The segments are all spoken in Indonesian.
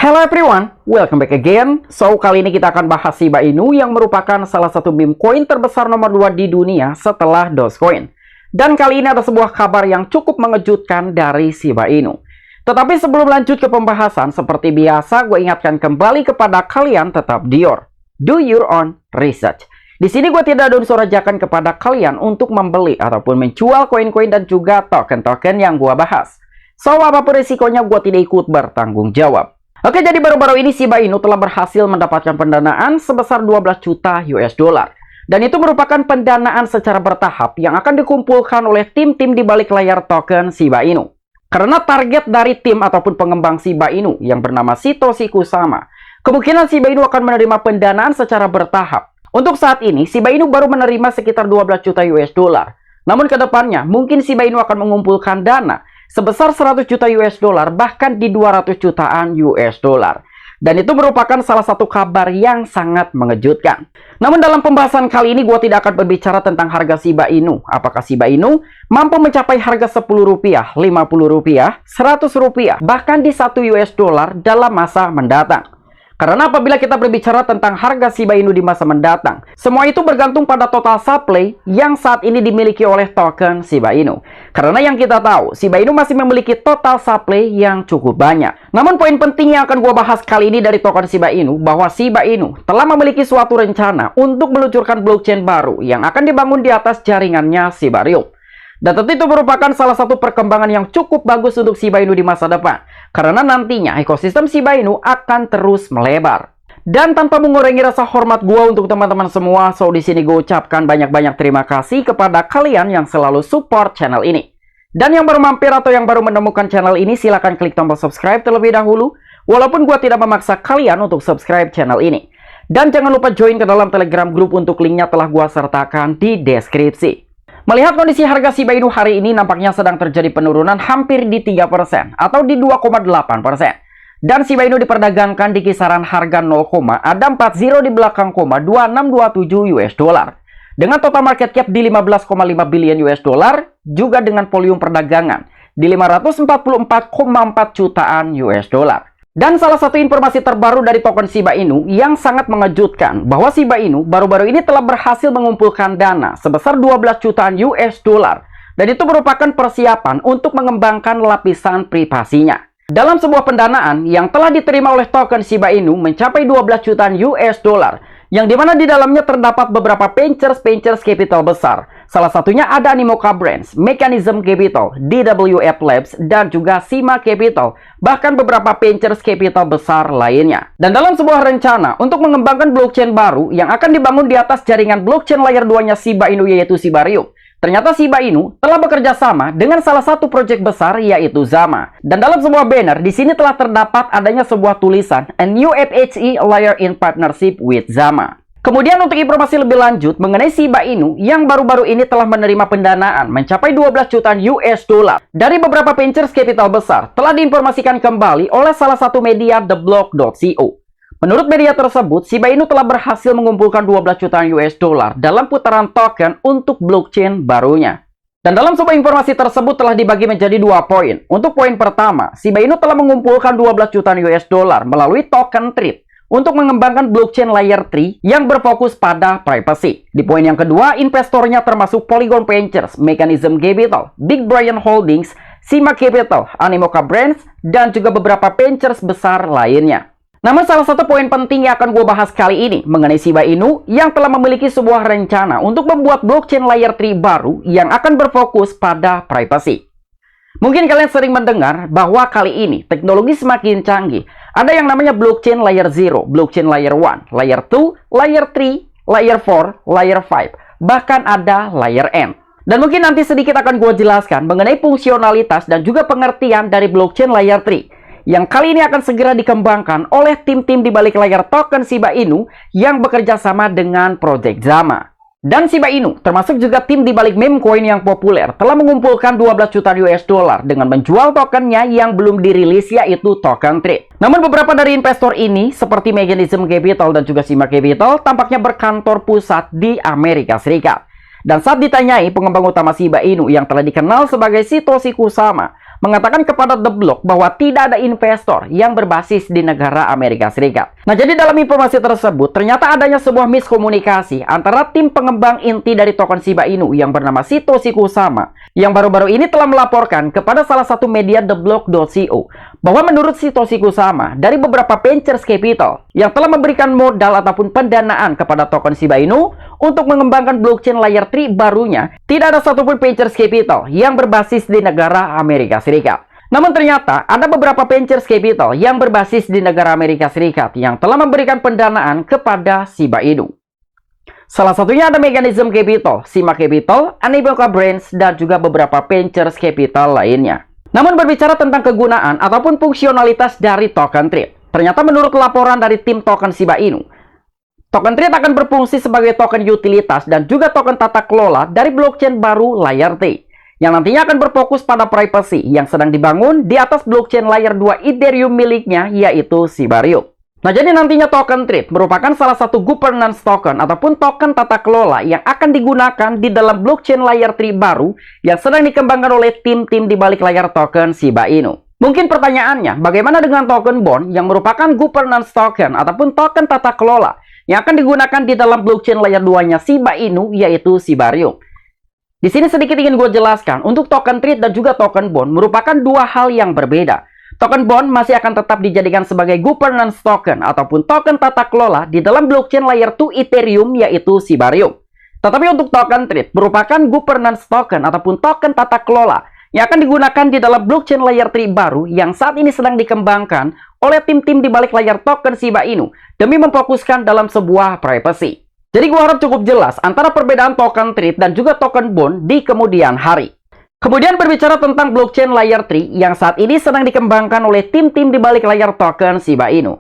Hello everyone, welcome back again. So, kali ini kita akan bahas Shiba Inu yang merupakan salah satu meme coin terbesar nomor 2 di dunia setelah Dogecoin. Dan kali ini ada sebuah kabar yang cukup mengejutkan dari Shiba Inu. Tetapi sebelum lanjut ke pembahasan, seperti biasa gue ingatkan kembali kepada kalian tetap do your own research. Di sini gue tidak ada unsur ajakan kepada kalian untuk membeli ataupun menjual koin-koin dan juga token-token yang gue bahas. So, apapun risikonya gue tidak ikut bertanggung jawab. Oke, jadi baru-baru ini Shiba Inu telah berhasil mendapatkan pendanaan sebesar 12 juta US dollar. Dan itu merupakan pendanaan secara bertahap yang akan dikumpulkan oleh tim-tim di balik layar token Shiba Inu. Karena target dari tim ataupun pengembang Shiba Inu yang bernama Satoshi Kusama, kemungkinan Shiba Inu akan menerima pendanaan secara bertahap. Untuk saat ini, Shiba Inu baru menerima sekitar 12 juta US dollar. Namun ke depannya, mungkin Shiba Inu akan mengumpulkan dana sebesar 100 juta US dollar, bahkan di 200 jutaan US dollar. Dan itu merupakan salah satu kabar yang sangat mengejutkan. Namun dalam pembahasan kali ini gue tidak akan berbicara tentang harga Shiba Inu. Apakah Shiba Inu mampu mencapai harga 10 rupiah, 50 rupiah, 100 rupiah, bahkan di 1 US dollar dalam masa mendatang. Karena apabila kita berbicara tentang harga Shiba Inu di masa mendatang, semua itu bergantung pada total supply yang saat ini dimiliki oleh token Shiba Inu. Karena yang kita tahu, Shiba Inu masih memiliki total supply yang cukup banyak. Namun poin penting yang akan gue bahas kali ini dari token Shiba Inu, bahwa Shiba Inu telah memiliki suatu rencana untuk meluncurkan blockchain baru yang akan dibangun di atas jaringannya Shibarium. Dan tentu itu merupakan salah satu perkembangan yang cukup bagus untuk Shiba Inu di masa depan. Karena nantinya ekosistem Shiba Inu akan terus melebar. Dan tanpa mengurangi rasa hormat gue untuk teman-teman semua, so di sini gue ucapkan banyak-banyak terima kasih kepada kalian yang selalu support channel ini. Dan yang baru mampir atau yang baru menemukan channel ini, silahkan klik tombol subscribe terlebih dahulu. Walaupun gue tidak memaksa kalian untuk subscribe channel ini. Dan jangan lupa join ke dalam Telegram group, untuk linknya telah gue sertakan di deskripsi. Melihat kondisi harga Shiba Inu hari ini nampaknya sedang terjadi penurunan hampir di 3% atau di 2,8%. Dan Shiba Inu diperdagangkan di kisaran harga 0,ada 40 di belakang 2627 US dollar. Dengan total market cap di 15,5 billion US dollar, juga dengan volume perdagangan di 544,4 jutaan US dollar. Dan salah satu informasi terbaru dari token Shiba Inu yang sangat mengejutkan, bahwa Shiba Inu baru-baru ini telah berhasil mengumpulkan dana sebesar 12 jutaan US dollar. Dan itu merupakan persiapan untuk mengembangkan lapisan privasinya. Dalam sebuah pendanaan yang telah diterima oleh token Shiba Inu mencapai 12 jutaan US dollar, yang dimana di dalamnya terdapat beberapa ventures capital besar. Salah satunya ada Animoca Brands, Mechanism Capital, DWF Labs, dan juga Sima Capital, bahkan beberapa ventures capital besar lainnya. Dan dalam sebuah rencana untuk mengembangkan blockchain baru yang akan dibangun di atas jaringan blockchain layer 2-nya Shiba Inu, yaitu Shibarium, ternyata Shiba Inu telah bekerja sama dengan salah satu proyek besar, yaitu Zama. Dan dalam sebuah banner di sini telah terdapat adanya sebuah tulisan "A new FHE layer in partnership with Zama". Kemudian untuk informasi lebih lanjut mengenai Shiba Inu yang baru-baru ini telah menerima pendanaan mencapai 12 jutaan US dollar dari beberapa ventures capital besar, telah diinformasikan kembali oleh salah satu media TheBlock.co. Menurut media tersebut, Shiba Inu telah berhasil mengumpulkan 12 jutaan US dollar dalam putaran token untuk blockchain barunya. Dan dalam sebuah informasi tersebut telah dibagi menjadi 2 poin. Untuk poin pertama, Shiba Inu telah mengumpulkan 12 jutaan US dollar melalui token Trade untuk mengembangkan blockchain layer 3 yang berfokus pada privacy. Di poin yang kedua, investornya termasuk Polygon Ventures, Mechanism Capital, Big Brian Holdings, Sima Capital, Animoca Brands, dan juga beberapa ventures besar lainnya. Namun salah satu poin penting yang akan gue bahas kali ini mengenai Shiba Inu yang telah memiliki sebuah rencana untuk membuat blockchain layer 3 baru yang akan berfokus pada privacy. Mungkin kalian sering mendengar bahwa kali ini teknologi semakin canggih. Ada yang namanya blockchain layer 0, blockchain layer 1, layer 2, layer 3, layer 4, layer 5, bahkan ada layer N. Dan mungkin nanti sedikit akan gue jelaskan mengenai fungsionalitas dan juga pengertian dari blockchain layer 3 yang kali ini akan segera dikembangkan oleh tim-tim di balik layar token Shiba Inu yang bekerja sama dengan Project Zama. Dan Shiba Inu, termasuk juga tim di balik meme coin yang populer, telah mengumpulkan 12 juta US dollar dengan menjual tokennya yang belum dirilis, yaitu token Trade. Namun beberapa dari investor ini, seperti Mechanism Capital dan juga Sima Capital, tampaknya berkantor pusat di Amerika Serikat. Dan saat ditanyai pengembang utama Shiba Inu yang telah dikenal sebagai Satoshi Kusama mengatakan kepada The Block bahwa tidak ada investor yang berbasis di negara Amerika Serikat. Nah, jadi dalam informasi tersebut, ternyata adanya sebuah miskomunikasi antara tim pengembang inti dari token Shiba Inu yang bernama Satoshi Kusama, yang baru-baru ini telah melaporkan kepada salah satu media TheBlock.co bahwa menurut Satoshi Kusama, dari beberapa venture capital yang telah memberikan modal ataupun pendanaan kepada token Shiba Inu untuk mengembangkan blockchain layer 3 barunya, tidak ada satupun venture capital yang berbasis di negara Amerika Serikat. Namun ternyata ada beberapa venture capital yang berbasis di negara Amerika Serikat yang telah memberikan pendanaan kepada Shiba Inu. Salah satunya ada Mechanism Capital, Sima Capital, Animoca Brands, dan juga beberapa venture capital lainnya. Namun berbicara tentang kegunaan ataupun fungsionalitas dari token trade, ternyata menurut laporan dari tim token Shiba Inu, token trade akan berfungsi sebagai token utilitas dan juga token tata kelola dari blockchain baru Layer T, yang nantinya akan berfokus pada privacy yang sedang dibangun di atas blockchain Layer 2 Ethereum miliknya, yaitu Shibarium. Nah, jadi nantinya token trade merupakan salah satu governance token ataupun token tata kelola yang akan digunakan di dalam blockchain Layer 3 baru yang sedang dikembangkan oleh tim-tim di balik layar token Shiba Inu. Mungkin pertanyaannya, bagaimana dengan token bond yang merupakan governance token ataupun token tata kelola yang akan digunakan di dalam blockchain Layer 2-nya Shiba Inu, yaitu Shibarium? Di sini sedikit ingin gue jelaskan, untuk token trade dan juga token bond merupakan dua hal yang berbeda. Token bond masih akan tetap dijadikan sebagai governance token ataupun token tata kelola di dalam blockchain Layer 2 Ethereum, yaitu Shibarium. Tetapi untuk token trade merupakan governance token ataupun token tata kelola yang akan digunakan di dalam blockchain Layer 3 baru yang saat ini sedang dikembangkan oleh tim-tim di balik layar token Shiba Inu demi memfokuskan dalam sebuah privacy. Jadi gua harap cukup jelas antara perbedaan token trade dan juga token bond di kemudian hari. Kemudian berbicara tentang blockchain Layer 3 yang saat ini sedang dikembangkan oleh tim-tim di balik layar token Shiba Inu.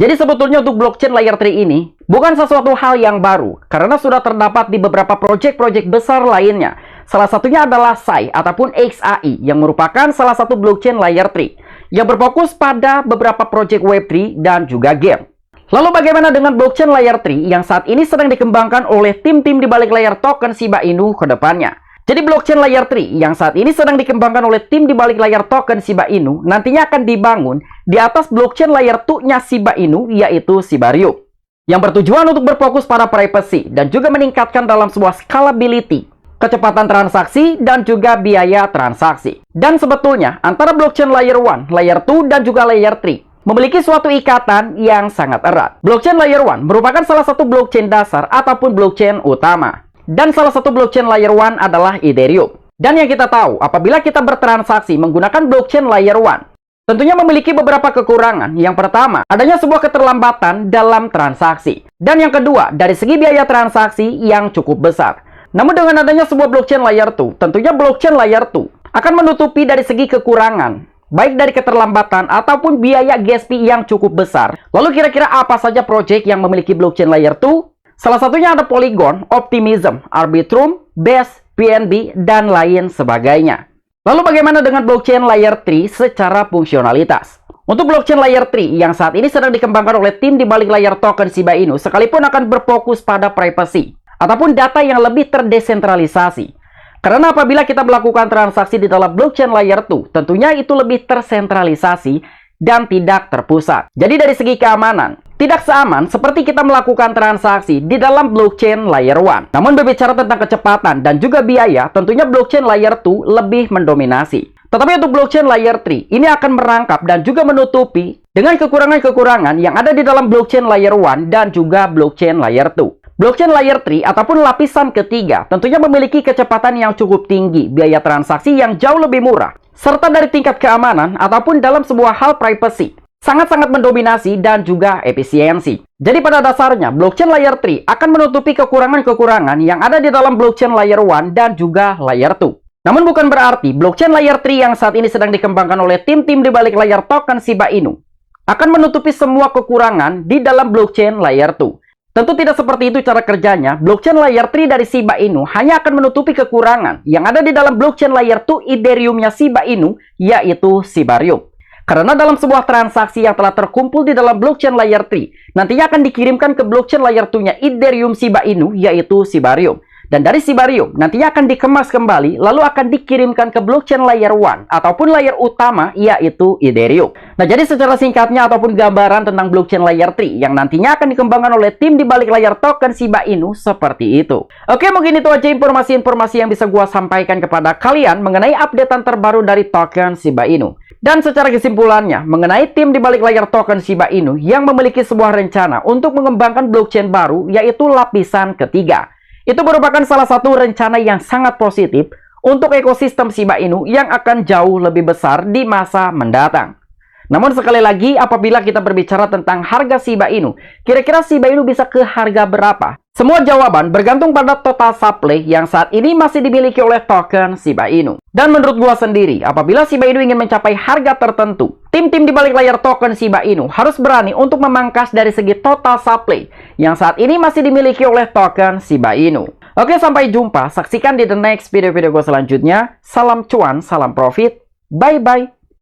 Jadi sebetulnya untuk blockchain Layer 3 ini bukan sesuatu hal yang baru karena sudah terdapat di beberapa proyek-proyek besar lainnya. Salah satunya adalah SAI ataupun XAI yang merupakan salah satu blockchain Layer 3 yang berfokus pada beberapa proyek Web3 dan juga game. Lalu bagaimana dengan blockchain Layer 3 yang saat ini sedang dikembangkan oleh tim-tim di balik layar token Shiba Inu ke depannya? Jadi blockchain Layer 3 yang saat ini sedang dikembangkan oleh tim di balik layar token Shiba Inu nantinya akan dibangun di atas blockchain Layer 2-nya Shiba Inu, yaitu Shibarium, yang bertujuan untuk berfokus pada privacy dan juga meningkatkan dalam sebuah scalability, kecepatan transaksi, dan juga biaya transaksi. Dan sebetulnya antara blockchain Layer 1, Layer 2, dan juga Layer 3 memiliki suatu ikatan yang sangat erat. Blockchain Layer 1 merupakan salah satu blockchain dasar ataupun blockchain utama. Dan salah satu blockchain Layer 1 adalah Ethereum. Dan yang kita tahu, apabila kita bertransaksi menggunakan blockchain Layer 1, tentunya memiliki beberapa kekurangan. Yang pertama, adanya sebuah keterlambatan dalam transaksi. Dan yang kedua, dari segi biaya transaksi yang cukup besar. Namun dengan adanya sebuah blockchain Layer 2, tentunya blockchain Layer 2 akan menutupi dari segi kekurangan, baik dari keterlambatan ataupun biaya gas fee yang cukup besar. Lalu kira-kira apa saja proyek yang memiliki blockchain Layer 2? Salah satunya ada Polygon, Optimism, Arbitrum, Base, BNB, dan lain sebagainya. Lalu bagaimana dengan blockchain Layer 3 secara fungsionalitas? Untuk blockchain Layer 3 yang saat ini sedang dikembangkan oleh tim di balik layar token Shiba Inu sekalipun akan berfokus pada privacy ataupun data yang lebih terdesentralisasi. Karena apabila kita melakukan transaksi di dalam blockchain Layer 2, tentunya itu lebih tersentralisasi dan tidak terpusat. Jadi dari segi keamanan, tidak seaman seperti kita melakukan transaksi di dalam blockchain Layer 1. Namun berbicara tentang kecepatan dan juga biaya, tentunya blockchain Layer 2 lebih mendominasi. Tetapi untuk blockchain Layer 3, ini akan merangkap dan juga menutupi dengan kekurangan-kekurangan yang ada di dalam blockchain Layer 1 dan juga blockchain Layer 2. Blockchain Layer 3 ataupun lapisan ketiga tentunya memiliki kecepatan yang cukup tinggi, biaya transaksi yang jauh lebih murah, serta dari tingkat keamanan ataupun dalam sebuah hal privacy sangat-sangat mendominasi dan juga efisiensi. Jadi pada dasarnya, blockchain Layer 3 akan menutupi kekurangan-kekurangan yang ada di dalam blockchain Layer 1 dan juga Layer 2. Namun bukan berarti blockchain Layer 3 yang saat ini sedang dikembangkan oleh tim-tim di balik layar token Shiba Inu akan menutupi semua kekurangan di dalam blockchain Layer 2. Tentu tidak seperti itu cara kerjanya. Blockchain Layer 3 dari Shiba Inu hanya akan menutupi kekurangan yang ada di dalam blockchain Layer 2 Ethereum-nya Shiba Inu, yaitu Shibarium. Karena dalam sebuah transaksi yang telah terkumpul di dalam blockchain Layer 3, nantinya akan dikirimkan ke blockchain Layer 2-nya Ethereum Shiba Inu, yaitu Shibarium. Dan dari Shibarium nantinya akan dikemas kembali lalu akan dikirimkan ke blockchain layer 1 ataupun layer utama yaitu Ethereum. Nah, jadi secara singkatnya ataupun gambaran tentang blockchain layer 3 yang nantinya akan dikembangkan oleh tim di balik layar token Shiba Inu seperti itu. Oke, mungkin itu aja informasi-informasi yang bisa gua sampaikan kepada kalian mengenai updatean terbaru dari token Shiba Inu. Dan secara kesimpulannya, mengenai tim di balik layar token Shiba Inu yang memiliki sebuah rencana untuk mengembangkan blockchain baru yaitu lapisan ketiga. Itu merupakan salah satu rencana yang sangat positif untuk ekosistem Shiba Inu yang akan jauh lebih besar di masa mendatang. Namun sekali lagi, apabila kita berbicara tentang harga Shiba Inu, kira-kira Shiba Inu bisa ke harga berapa? Semua jawaban bergantung pada total supply yang saat ini masih dimiliki oleh token Shiba Inu. Dan menurut gua sendiri, apabila Shiba Inu ingin mencapai harga tertentu, tim-tim di balik layar token Shiba Inu harus berani untuk memangkas dari segi total supply yang saat ini masih dimiliki oleh token Shiba Inu. Oke, sampai jumpa. Saksikan di the next video-video gua selanjutnya. Salam cuan, salam profit. Bye-bye.